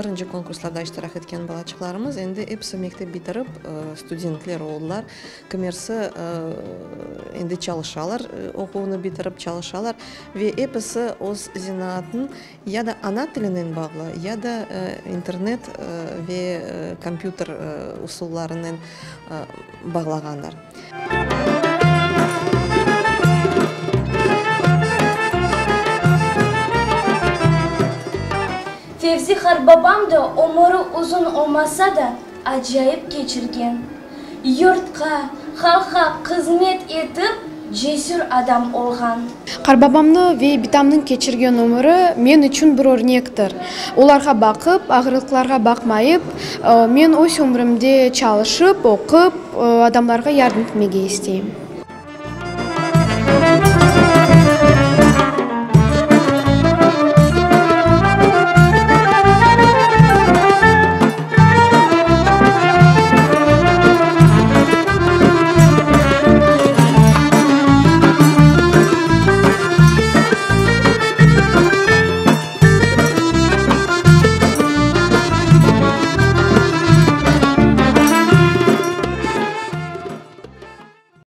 бірінші конкурсларда иштирак эткен балачыкларыбыз энди эпсы мектеп битирип студентлер болдулар. Кимерси энди чалышалар, окууну битирип чалышалар ве эпсы өз зинаатын я да ана тилинен баглы, я да интернет ве компьютер усулларынын баглагандар. Fevzi Harbabam da umri uzun olmasa da acayip geçirgen. Yurtqa, xalqqa xizmet etip cesur adam olgan. Qarbabamны ve Bitamның keçirgen umri men üçün bir örnektir. Ularga bakıp, ağırlıklarga bakmayıp, men o'z umrimde çalışıp, o'qib, adamlarga yardım etmege isteyim.